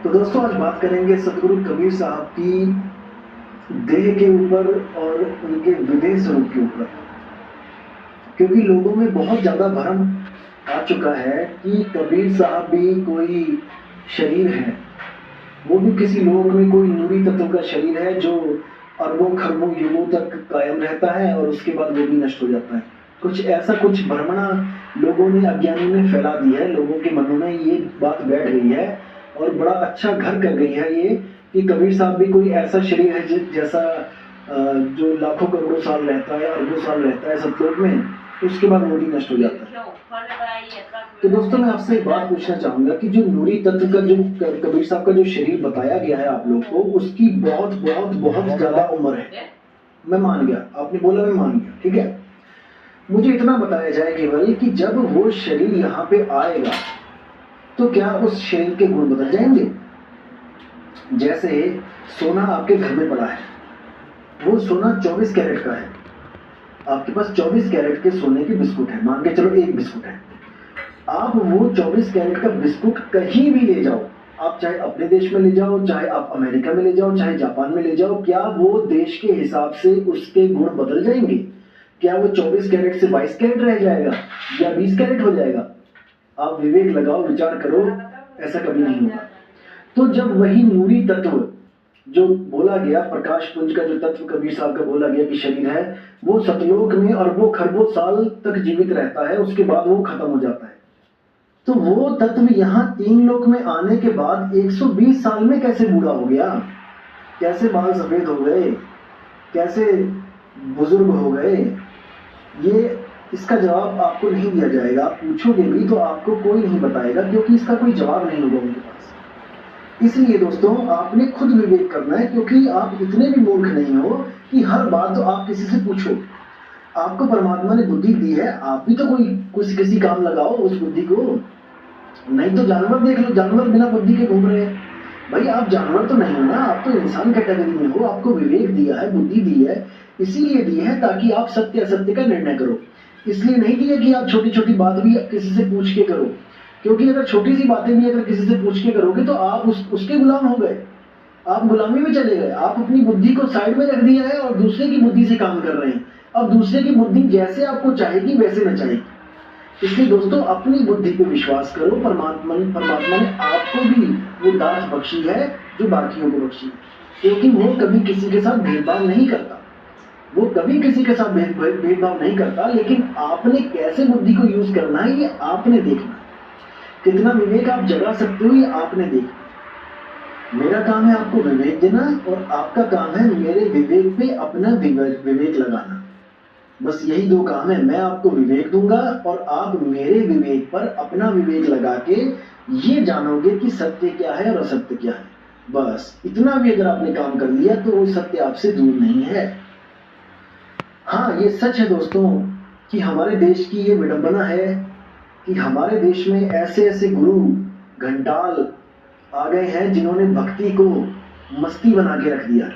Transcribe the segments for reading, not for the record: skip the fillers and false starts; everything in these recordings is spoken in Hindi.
तो दोस्तों आज बात करेंगे सतगुरु कबीर साहब की देह के ऊपर और उनके विदेह स्वरूप के ऊपर, क्योंकि लोगों में बहुत ज़्यादा भ्रम आ चुका है कि कबीर साहब भी कोई शरीर है, वो भी किसी लोक में कोई नूरी तत्व का शरीर है जो अरबों खरबों युगों तक कायम रहता है और उसके बाद वो भी नष्ट हो जाता है। कुछ भ्रमणा लोगों ने, अज्ञानी ने फैला दी है, लोगों के मनों में ये बात बैठ गई है और बड़ा अच्छा घर कर गई है ये कि कबीर साहब भी कोई ऐसा शरीर है जैसा जो लाखों करोड़ों साल रहता है, अरबों साल रहता है सतलोक में, उसके बाद वो भी नष्ट हो जाता है। तो दोस्तों मैं आपसे एक बात पूछना चाहूंगा कि जो नूरी तत्व का जो कबीर साहब का जो शरीर बताया गया है आप लोग को, उसकी बहुत बहुत बहुत ज्यादा उम्र है। मैं मान गया, आपने बोला मैं मान गया, ठीक है। मुझे इतना बताया जाए केवल कि जब वो शरीर यहाँ पे आएगा तो क्या उस शरीर के गुण बदल जाएंगे? जैसे सोना आपके घर में पड़ा है, वो सोना 24 कैरेट का है, आपके पास 24 कैरेट के सोने के बिस्कुट है, मान के चलो एक बिस्कुट है। आप वो 24 कैरेट का बिस्कुट कहीं भी ले जाओ, आप चाहे अपने देश में ले जाओ, चाहे आप अमेरिका में ले जाओ, चाहे जापान में ले जाओ, क्या वो देश के हिसाब से उसके गुण बदल जाएंगे? क्या वो 24 कैरेट से 22 कैरेट रह जाएगा या 20 कैरेट हो जाएगा? आप विवेक लगाओ, विचार करो, ऐसा कभी नहीं होगा। तो जब वही नूरी तत्व जो बोला गया, प्रकाश पुंज का जो तत्व कबीर साहब का बोला गया कि शरीर है, वो सतलोक में अरबों खरबों साल तक जीवित रहता है, उसके बाद वो खत्म हो जाता है। तो वो तत्व यहाँ 3 लोक में आने के बाद 120 साल में कैसे बूढ़ा हो गया? कैसे बाल सफेद हो गए? कैसे बुजुर्ग हो गए? ये इसका जवाब आपको नहीं दिया जाएगा। आप पूछोगे भी तो आपको कोई नहीं बताएगा, क्योंकि इसका कोई जवाब नहीं होगा उनके पास। इसलिए दोस्तों आपने खुद विवेक करना है, क्योंकि आप इतने भी मूर्ख नहीं हो कि हर बात तो आप किसी से पूछो। आपको परमात्मा ने बुद्धि दी है, आप भी तो कोई किसी काम लगाओ उस बुद्धि को। नहीं तो जानवर देख लो, जानवर बिना बुद्धि के घूम रहे हैं। भाई आप जानवर तो नहीं हो ना, आप तो इंसान कैटेगरी में हो। आपको विवेक दिया है, बुद्धि दी है, इसीलिए दी है ताकि आप सत्य असत्य का निर्णय करो। इसलिए नहीं दी है कि आप छोटी छोटी बात भी किसी से पूछ के करो, क्योंकि अगर छोटी सी बातें भी अगर किसी से पूछ के करोगे तो आप उसके गुलाम हो गए, आप गुलामी में चले गए। आप अपनी बुद्धि को साइड में रख दिया है और दूसरे की बुद्धि से काम कर रहे हैं। अब दूसरे की बुद्धि जैसे आपको चाहेगी वैसे न चाहेगी। इसलिए दोस्तों अपनी बुद्धि पे विश्वास करो। परमात्मा ने आपको भी वो दात बख्शी है जो बाकियों को बख्शी है, क्योंकि वो कभी किसी के साथ भेदभाव नहीं करता, वो कभी किसी के साथ भेदभाव नहीं करता। लेकिन आपने कैसे बुद्धि को यूज करना है ये आपने देखना है। कितना विवेक आप जगा सकते हो ये आपने देखना। मेरा काम है आपको विवेक देना और आपका काम है मेरे विवेक पे अपना विवेक लगाना। बस यही 2 काम है। मैं आपको विवेक दूंगा और आप मेरे विवेक पर अपना विवेक लगा के ये जानोगे कि सत्य क्या है और असत्य क्या है। बस इतना भी अगर आपने काम कर लिया तो वो सत्य आपसे दूर नहीं है। हाँ ये सच है दोस्तों कि हमारे देश की ये विडंबना है कि हमारे देश में ऐसे ऐसे गुरु घंटाल आ गए हैं जिन्होंने भक्ति को मस्ती बना के रख दिया,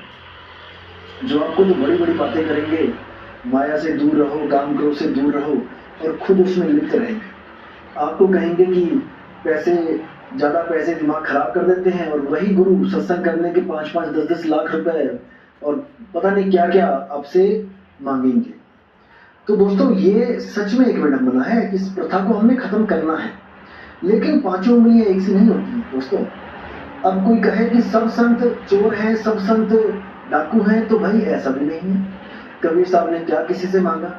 जो आपको तो बड़ी बड़ी बातें करेंगे, माया से दूर रहो, काम क्रोध से दूर रहो, और खुद उसमें लिप्त रहेंगे। आपको कहेंगे कि ज्यादा पैसे दिमाग खराब कर देते हैं, और वही गुरु सत्संग करने के 5-5, 10-10 लाख रुपए और पता नहीं क्या क्या आपसे मांगेंगे। तो दोस्तों ये सच में एक विडंबना है। इस प्रथा को हमें खत्म करना है, लेकिन 5 उंगलियां एक सी नहीं होती हैं दोस्तों। अब कोई कहे कि सब संत चोर हैं, सब संत डाकू हैं, तो भाई ऐसा भी नहीं है। कबीर साहब ने क्या किसी से मांगा?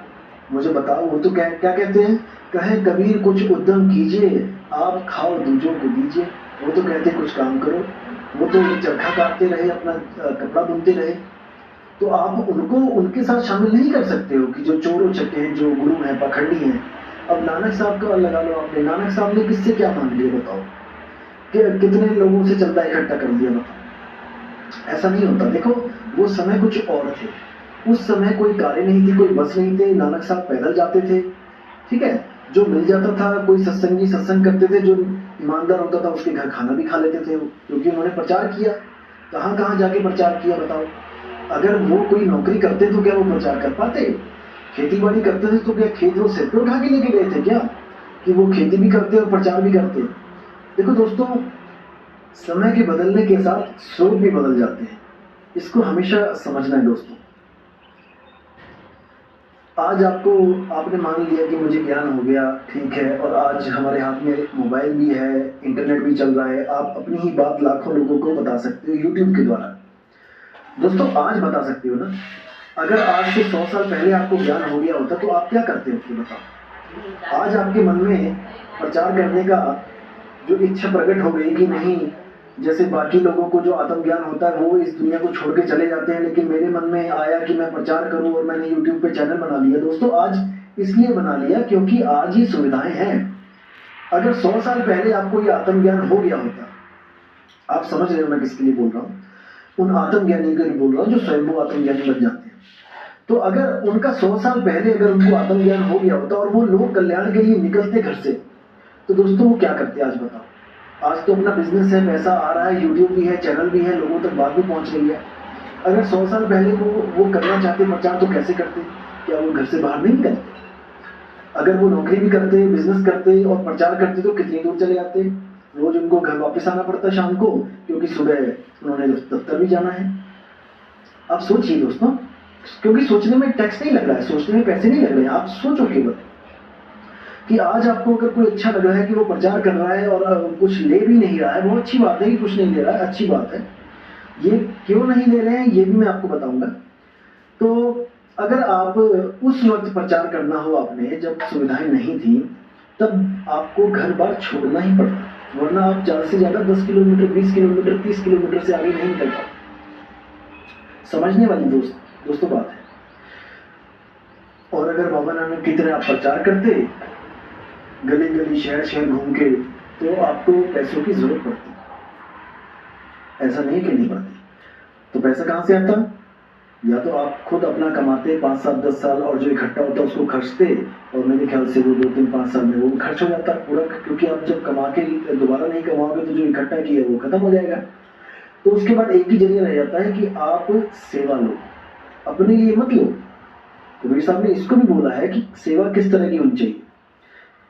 मुझे बताओ। वो तो क्या कहते हैं, कहे कबीर कुछ उद्यम कीजिए, आप खाओ दूजों को दीजिए। वो तो कहते कुछ काम करो, वो तो चरखा काटते रहे, अपना कपड़ा बुनते रहे। तो आप उनको उनके साथ शामिल नहीं कर सकते हो कि जो चोर उचक्के हैं, जो गुरु हैं, पखंडी हैं। अब नानक साहब का लगा लो आपने, नानक साहब ने किससे क्या मांग लिया बताओ? कितने लोगों से चलता इकट्ठा कर दिया बताओ? ऐसा नहीं होता। देखो वो समय कुछ और थे, उस समय कोई कारें नहीं थी, कोई बस नहीं थे, नानक साहब पैदल जाते थे, ठीक है। जो मिल जाता था, कोई सत्संगी सत्संग करते थे, जो ईमानदार होता था उसके घर खाना भी खा लेते थे, क्योंकि उन्होंने प्रचार किया। कहाँ कहाँ जाके प्रचार किया बताओ? अगर वो कोई नौकरी करते तो क्या वो प्रचार कर पाते? खेती बाड़ी करते थे तो क्या खेत वो सिर पे उठा के लेके गए थे क्या कि वो खेती भी करते और प्रचार भी करते? देखो दोस्तों समय के बदलने के साथ स्रोत भी बदल जाते हैं। इसको हमेशा समझना है दोस्तों। आज आपने मान लिया कि मुझे ज्ञान हो गया, ठीक है, और आज हमारे हाथ में मोबाइल भी है, इंटरनेट भी चल रहा है, आप अपनी ही बात लाखों लोगों को बता सकते हो यूट्यूब के द्वारा। दोस्तों आज बता सकते हो ना। अगर आज से 100 साल पहले आपको ज्ञान हो गया होता तो आप क्या करते होते बताओ। आज आपके मन में प्रचार करने का जो इच्छा प्रकट हो गई कि नहीं, जैसे बाकी लोगों को जो आत्मज्ञान होता है वो इस दुनिया को छोड़ के चले जाते हैं, लेकिन मेरे मन में आया कि मैं प्रचार करूं और मैंने यूट्यूब पे चैनल बना लिया। दोस्तों आज इसलिए बना लिया क्योंकि आज ये सुविधाएं हैं। अगर 100 साल पहले आपको ये आत्मज्ञान हो गया होता, आप समझ रहे हो मैं किसके लिए बोल रहा हूँ, उन आत्मज्ञानी के लिए बोल रहा हूँ जो स्वयं आत्मज्ञानी बन जाते हैं। तो अगर उनका 100 साल पहले अगर उनको आत्मज्ञान हो गया होता और वो लोग कल्याण के लिए निकलते घर से, तो दोस्तों वो क्या करते आज बताओ। आज तो अपना बिजनेस है, पैसा आ रहा है, यूट्यूब भी है, चैनल भी है, लोगों तक बात भी पहुंच रही है। अगर 100 साल पहले वो करना चाहते प्रचार तो कैसे करते? क्या वो घर से बाहर नहीं निकलते? अगर वो नौकरी भी करते, बिजनेस करते और प्रचार करते तो कितनी दूर चले जाते? रोज उनको घर वापस आना पड़ता शाम को, क्योंकि सुबह उन्होंने दफ्तर भी जाना है। आप सोचिए दोस्तों, क्योंकि सोचने में टैक्स नहीं लग रहा है, सोचने में पैसे नहीं लग रहे हैं। आप सोचो केवल कि आज आपको अगर कोई अच्छा लग रहा है कि वो प्रचार कर रहा है और कुछ ले भी नहीं रहा है, बहुत अच्छी बात है कि कुछ नहीं ले रहा है, अच्छी बात है। ये क्यों नहीं ले रहे हैं ये भी मैं आपको बताऊंगा। तो अगर आप उस वक्त प्रचार करना हो आपने, जब सुविधाएं नहीं थी, तब आपको घर बार छोड़ना ही पड़ता, वरना आप ज्यादा से ज्यादा 10 किलोमीटर, 20 किलोमीटर, 30 किलोमीटर से आगे नहीं निकल पाते। समझने वाली दोस्तों बात है। और अगर बाबा नानक की तरह आप प्रचार करते गली गली शहर शहर घूम के, तो आपको पैसों की जरूरत पड़ती, ऐसा नहीं कि नहीं पड़ती। तो पैसा कहां से आता? या तो आप खुद अपना कमाते 5 साल 10 साल और जो इकट्ठा होता उसको खर्चते, और मेरे ख्याल से वो 2-3-5 साल में वो खर्च हो जाता पूरा, क्योंकि आप जब कमा के दोबारा नहीं कमाओगे तो जो इकट्ठा किया वो खत्म हो जाएगा। तो उसके बाद एक ही जरिया रह जाता है कि आप सेवा लो, अपने लिए मत लो। कबीर साहब ने इसको भी बोला है कि सेवा किस तरह की होनी चाहिए।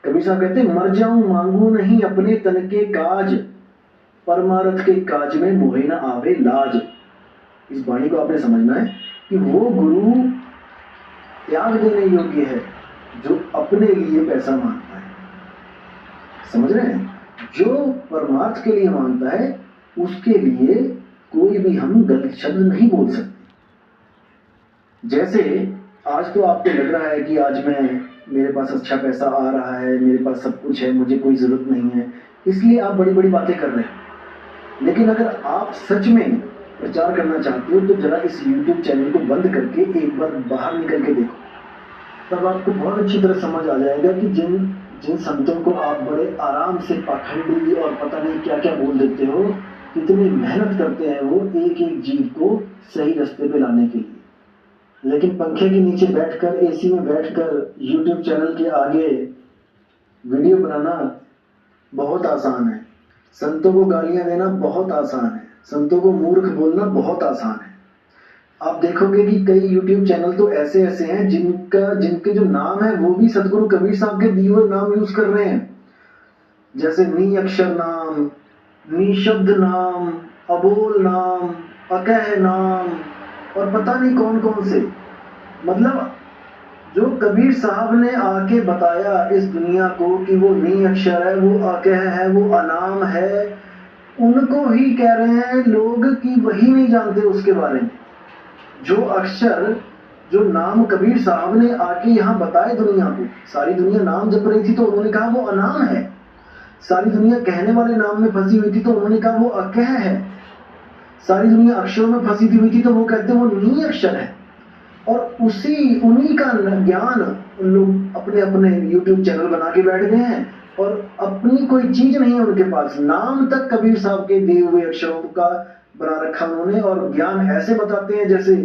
कबीर साहब कहते हैं, मर जाऊं मांगू नहीं अपने तन के काज, परमार्थ के काज में मोहे न आवे लाज। इस वाणी को आपने समझना है कि वो गुरु त्याग देने योग्य है जो अपने लिए पैसा मांगता है। समझ रहे हैं? जो परमार्थ के लिए मांगता है उसके लिए कोई भी हम गलत शब्द नहीं बोल सकते। जैसे आज तो आपको लग रहा है कि आज मेरे पास अच्छा पैसा आ रहा है, मेरे पास सब कुछ है, मुझे कोई जरूरत नहीं है, इसलिए आप बड़ी बड़ी बातें कर रहे हैं। लेकिन अगर आप सच में प्रचार करना चाहते हो तो जरा इस YouTube चैनल को बंद करके एक बार बाहर निकल के देखो, तब आपको बहुत अच्छी तरह समझ आ जाएगा कि जिन संतों को आप बड़े आराम से पाखंडी और पता नहीं क्या क्या बोल देते हो, कितनी मेहनत करते हैं वो एक एक जीव को सही रास्ते पे लाने के लिए। लेकिन पंखे के नीचे बैठकर, एसी में बैठकर YouTube चैनल के आगे वीडियो बनाना बहुत आसान है, संतों को गालियां देना बहुत आसान है, संतों को मूर्ख बोलना बहुत आसान है। आप देखोगे कि कई YouTube चैनल तो ऐसे ऐसे हैं जिनके जो नाम है वो भी सदगुरु कबीर साहब के दिए हुए नाम यूज कर रहे हैं, जैसे नी अक्षर नाम, निशब्द नाम, अबोल नाम, अकह नाम और पता नहीं कौन कौन से। मतलब जो कबीर साहब ने आके बताया इस दुनिया को कि वो नी अक्षर है, वो अकह है, वो अनाम है, उनको ही कह रहे हैं लोग कि वही नहीं जानते उसके बारे में। जो अक्षर, जो नाम कबीर साहब ने आके यहाँ बताए दुनिया को, सारी दुनिया नाम जप रही थी तो उन्होंने कहा वो अनाम है, सारी दुनिया कहने वाले नाम में फंसी हुई थी तो उन्होंने कहा वो अकह है, सारी दुनिया अक्षरों में फंसी हुई थी तो वो कहते वो नी अक्षर है। और उन्हीं का ज्ञान लोग अपने अपने YouTube चैनल बना के बैठ गए हैं और अपनी कोई चीज नहीं है उनके पास, नाम तक कबीर साहब के दिए हुए अक्षरों का बना रखा उन्होंने, और ज्ञान ऐसे बताते हैं जैसे